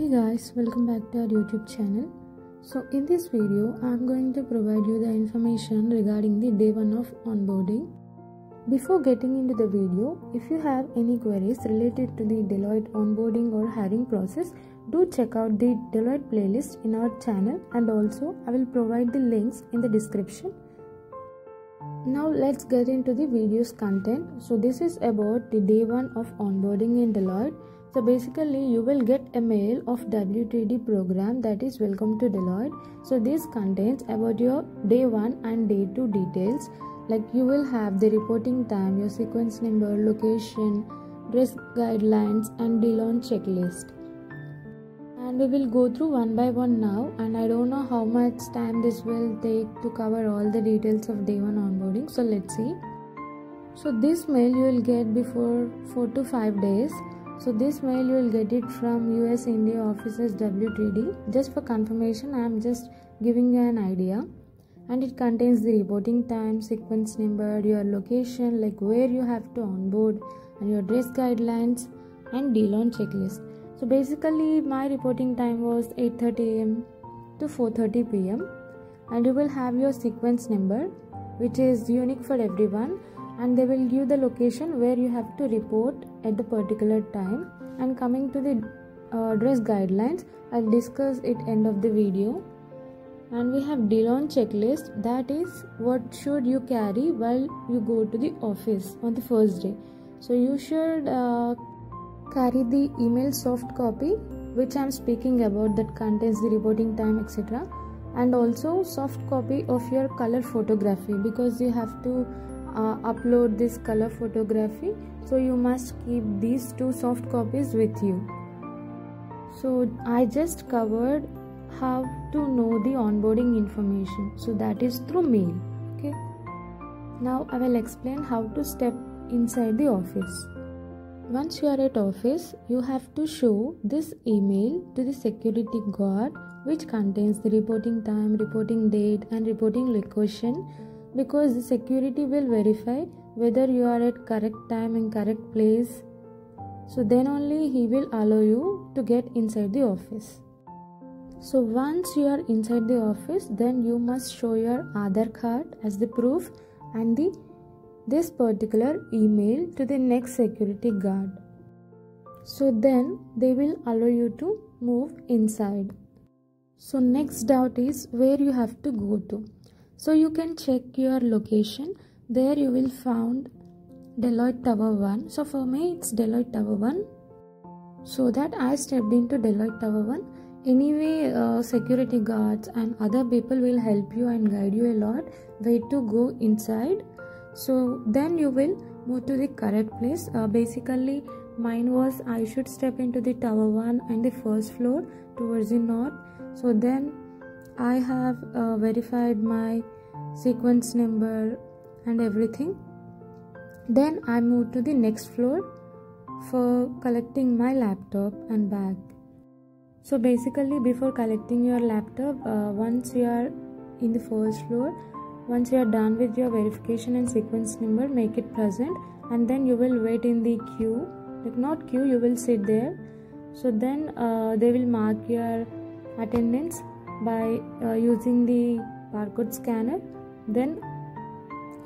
Hey guys, welcome back to our YouTube channel. So in this video, I'm going to provide you the information regarding the day 1 of onboarding. Before getting into the video, if you have any queries related to the Deloitte onboarding or hiring process, do check out the Deloitte playlist in our channel, and also I will provide the links in the description. Now let's get into the video's content. So this is about the day 1 of onboarding in Deloitte. So basically you will get a mail of W2D program, that is welcome to Deloitte. So this contains about your day 1 and day 2 details, like you will have the reporting time, your sequence number, location, dress guidelines and Deloitte checklist. And we will go through one by one now, and I don't know how much time this will take to cover all the details of day 1 onboarding. So let's see. So this mail you will get before 4 to 5 days. So this mail you will get it from US India offices W2D. Just for confirmation, I am just giving you an idea. And it contains the reporting time, sequence number, your location, like where you have to onboard, and your dress guidelines and Deloitte checklist. So basically my reporting time was 8:30 AM to 4:30 PM, and you will have your sequence number, which is unique for everyone, and they will give the location where you have to report at the particular time. And coming to the dress guidelines, I'll discuss it end of the video. And we have Deloitte checklist, that is what should you carry while you go to the office on the first day. So you should carry the email soft copy, which I'm speaking about, that contains the reporting time, etc. And also soft copy of your color photography, because you have to upload this color photography, so you must keep these two soft copies with you. So I just covered how to know the onboarding information, so that is through mail. Okay, now I will explain how to step inside the office. Once you are at office, you have to show this email to the security guard, which contains the reporting time, reporting date and reporting location, because the security will verify whether you are at correct time and correct place. So then only he will allow you to get inside the office. So once you are inside the office, then you must show your Aadhaar card as the proof and this particular email to the next security guard. So then they will allow you to move inside. So next doubt is where you have to go to. So you can check your location. There you will find Deloitte Tower 1. So for me it's Deloitte Tower 1. So that I stepped into Deloitte Tower 1. Anyway, security guards and other people will help you and guide you a lot where to go inside. So then you will move to the correct place. Basically mine was I should step into the Tower 1 and the first floor towards the north. So then I have verified my sequence number and everything. Then I moved to the next floor for collecting my laptop and bag. So basically before collecting your laptop, once you are in the first floor, once you are done with your verification and sequence number, make it present, and then you will wait in the queue, like not queue, you will sit there. So then they will mark your attendance by using the barcode scanner. Then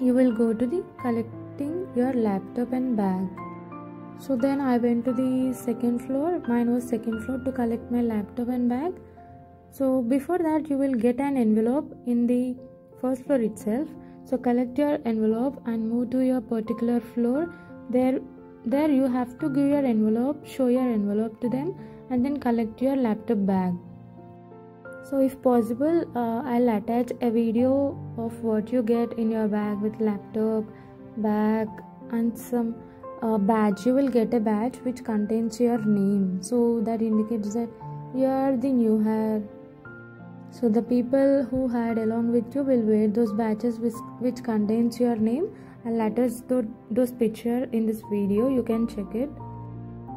you will go to the collecting your laptop and bag. So then I went to the second floor, mine was second floor, to collect my laptop and bag. So before that you will get an envelope in the first floor itself. So collect your envelope and move to your particular floor. There you have to give your envelope, show your envelope to them, and then collect your laptop bag. So if possible, I'll attach a video of what you get in your bag with laptop, bag and some badge. You will get a badge which contains your name, so that indicates that you are the new hire. So the people who hired along with you will wear those badges which contains your name. I'll attach those picture in this video, you can check it.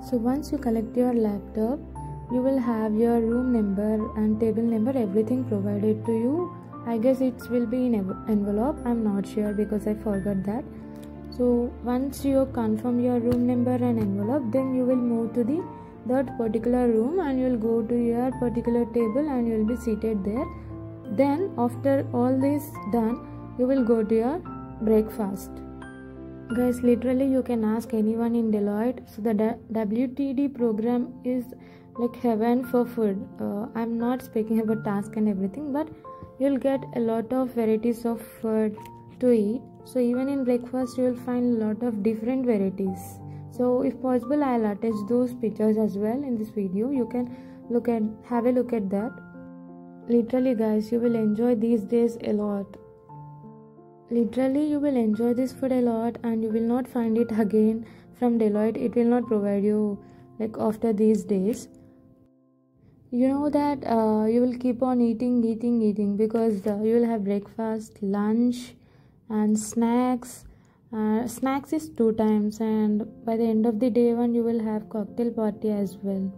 So once you collect your laptop, you will have your room number and table number, everything provided to you. I guess it will be in envelope, I'm not sure because I forgot that. So once you confirm your room number and envelope, then you will move to the that particular room and you will go to your particular table and you will be seated there. Then after all this done, you will go to your breakfast. Guys, literally you can ask anyone in Deloitte. So the W2D program is like heaven for food. I'm not speaking about task and everything, but you'll get a lot of varieties of food to eat. So even in breakfast you will find a lot of different varieties. So if possible, I'll attach those pictures as well in this video. You can have a look at that. Literally guys, you will enjoy these days a lot. Literally you will enjoy this food a lot and you will not find it again from Deloitte. It will not provide you like after these days. You know that you will keep on eating because you will have breakfast, lunch and snacks. Snacks is 2 times, and by the end of the day 1 you will have cocktail party as well.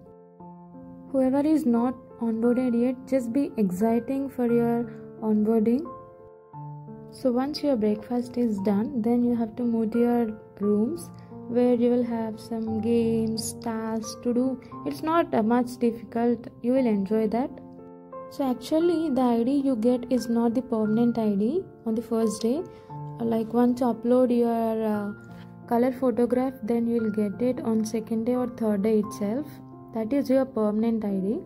Whoever is not onboarded yet, just be exciting for your onboarding. So once your breakfast is done, then you have to move to your rooms where you will have some games, tasks to do. It's not much difficult. You will enjoy that. So actually the ID you get is not the permanent ID on the first day. Like once you upload your color photograph, then you will get it on second day or third day itself. That is your permanent ID.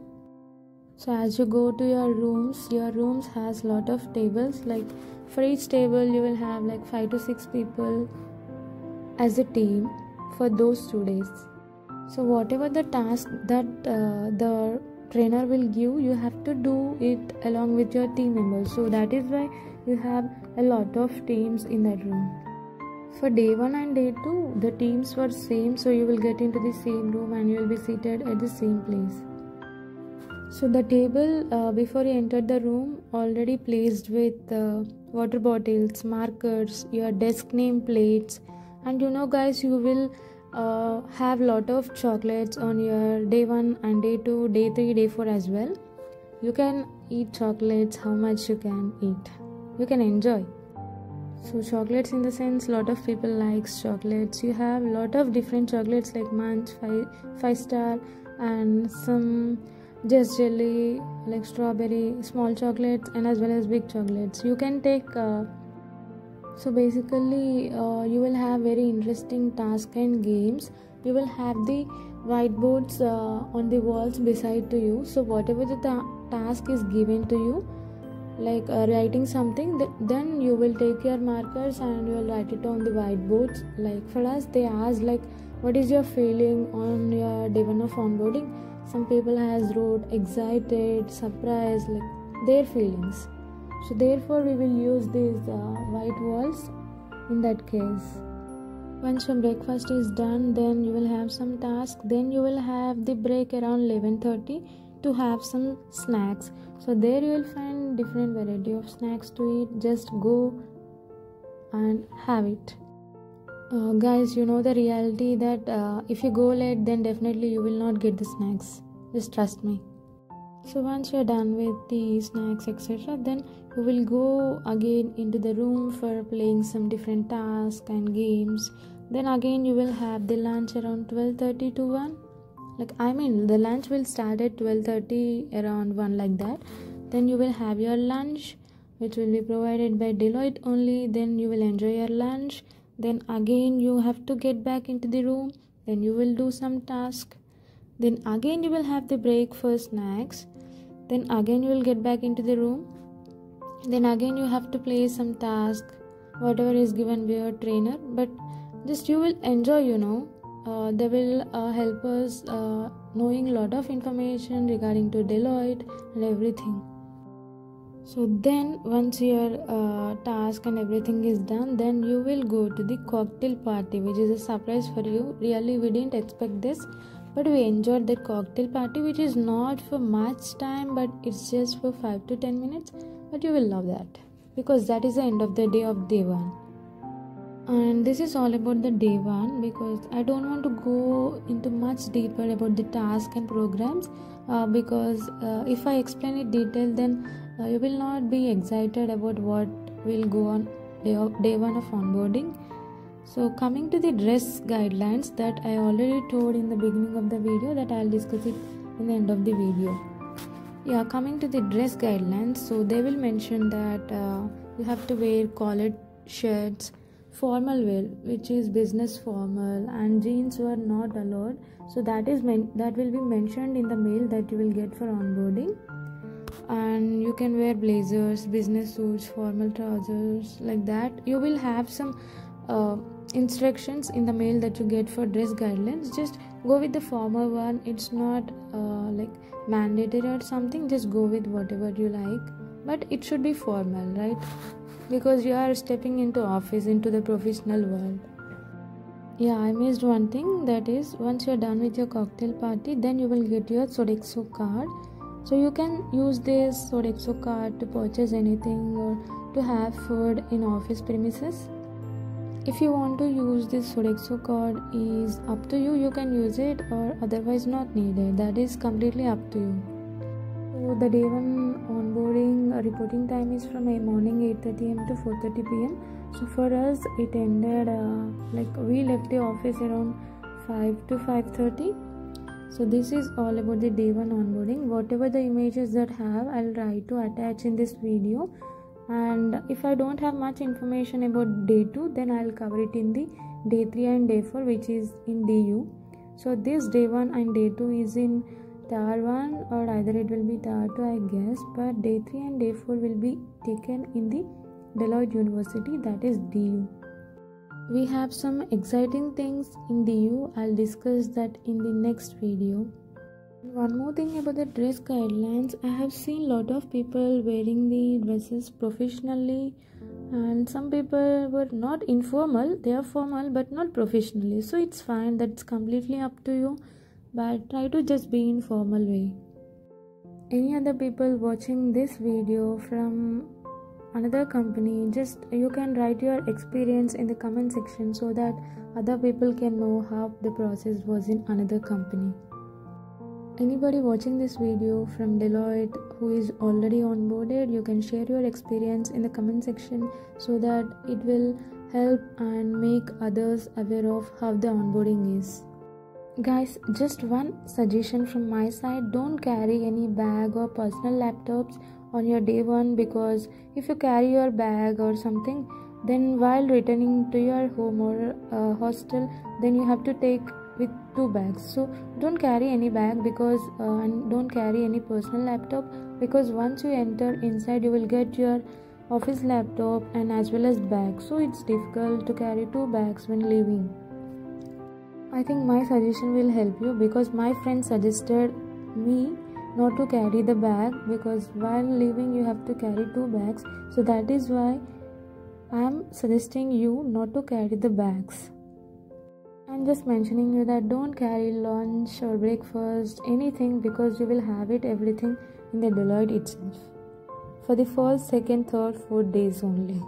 So as you go to your rooms has lot of tables. Like for each table you will have like 5 to 6 people as a team for those 2 days. So whatever the task that the trainer will give, you have to do it along with your team members. So that is why you have a lot of teams in that room. For day 1 and day 2, the teams were same, so you will get into the same room and you will be seated at the same place. So the table before you entered the room already placed with water bottles, markers, your desk name plates, and you know guys, you will have lot of chocolates on your day 1 and day 2, day 3, day 4 as well. You can eat chocolates how much you can eat. You can enjoy. So chocolates in the sense, lot of people likes chocolates. You have lot of different chocolates like Munch, 5 star, and some just jelly like strawberry, small chocolates, and as well as big chocolates. You can take so basically you will have very interesting tasks and games. You will have the whiteboards on the walls beside to you. So whatever the task is given to you, like writing something, then you will take your markers and you will write it on the whiteboards. Like for us, they asked like, what is your feeling on your day 1 of onboarding? Some people has wrote excited, surprised, like their feelings. So therefore we will use these white walls in that case. Once your breakfast is done, then you will have some tasks. Then you will have the break around 11:30 to have some snacks. So there you will find different variety of snacks to eat. Just go and have it. Guys, you know the reality that if you go late, then definitely you will not get the snacks. Just trust me. So once you're done with the snacks etc., then you will go again into the room for playing some different tasks and games. Then again you will have the lunch around 12:30 to 1. The lunch will start at 12:30 around 1 like that. Then you will have your lunch, which will be provided by Deloitte only. Then you will enjoy your lunch. Then again you have to get back into the room. Then you will do some task. Then again you will have the break for snacks. Then again you will get back into the room. Then again you have to play some task, whatever is given by your trainer. But just you will enjoy, they will help us knowing a lot of information regarding to Deloitte and everything. So then once your task and everything is done, then you will go to the cocktail party, which is a surprise for you. Really, we didn't expect this, but we enjoyed that cocktail party, which is not for much time, but it's just for 5 to 10 minutes. But you will love that because that is the end of the day of day 1. And this is all about the day 1 because I don't want to go into much deeper about the task and programs because if I explain it detail, then you will not be excited about what will go on day 1 of onboarding. So coming to the dress guidelines that I already told in the beginning of the video, that I'll discuss it in the end of the video. Yeah, coming to the dress guidelines, so they will mention that you have to wear collared shirts, formal wear, which is business formal, and jeans were not allowed. So that will be mentioned in the mail that you will get for onboarding. And you can wear blazers, business suits, formal trousers, like that. You will have some instructions in the mail that you get for dress guidelines. Just go with the formal one. It's not like mandatory or something. Just go with whatever you like, but it should be formal, right? Because you are stepping into office, into the professional world. Yeah, I missed one thing, that is once you're done with your cocktail party, then you will get your Sodexo card. So you can use this Sodexo card to purchase anything or to have food in office premises. If you want to use this Sodexo card, is up to you. You can use it or otherwise not needed. That is completely up to you. So the day 1 onboarding reporting time is from morning 8:30 am to 4:30 pm. So for us it ended we left the office around 5 to 5:30. So this is all about the day 1 onboarding. Whatever the images that have, I'll try to attach in this video. And if I don't have much information about day 2, then I'll cover it in the day 3 and day 4, which is in DU. So this day 1 and day 2 is in Tier 1, or either it will be Tier 2, I guess. But day 3 and day 4 will be taken in the Deloitte University, that is DU. We have some exciting things in DU. I'll discuss that in the next video. One more thing about the dress guidelines, I have seen a lot of people wearing the dresses professionally, and some people were not informal, they are formal but not professionally. So it's fine, that's completely up to you, but try to just be in formal way. Any other people watching this video from another company, just you can write your experience in the comment section so that other people can know how the process was in another company. Anybody watching this video from Deloitte who is already onboarded, you can share your experience in the comment section so that it will help and make others aware of how the onboarding is. Guys, just one suggestion from my side, don't carry any bag or personal laptops on your day 1, because if you carry your bag or something, then while returning to your home or hostel, then you have to take with 2 bags. So don't carry any bag and don't carry any personal laptop, because once you enter inside you will get your office laptop and as well as bag. So it's difficult to carry 2 bags when leaving. I think my suggestion will help you, because my friend suggested me not to carry the bag, because while leaving you have to carry 2 bags. So that is why I am suggesting you not to carry the bags. I'm just mentioning you that don't carry lunch or breakfast, anything, because you will have it everything in the Deloitte itself for the first, second, third, 4 days only.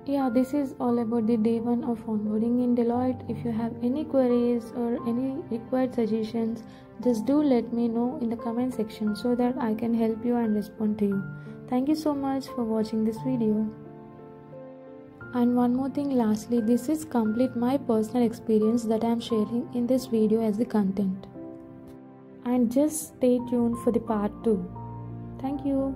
Yeah, this is all about the day 1 of onboarding in Deloitte. If you have any queries or any required suggestions, just do let me know in the comment section so that I can help you and respond to you. Thank you so much for watching this video. And one more thing, lastly, this is complete my personal experience that I am sharing in this video as the content. And just stay tuned for the part 2. Thank you.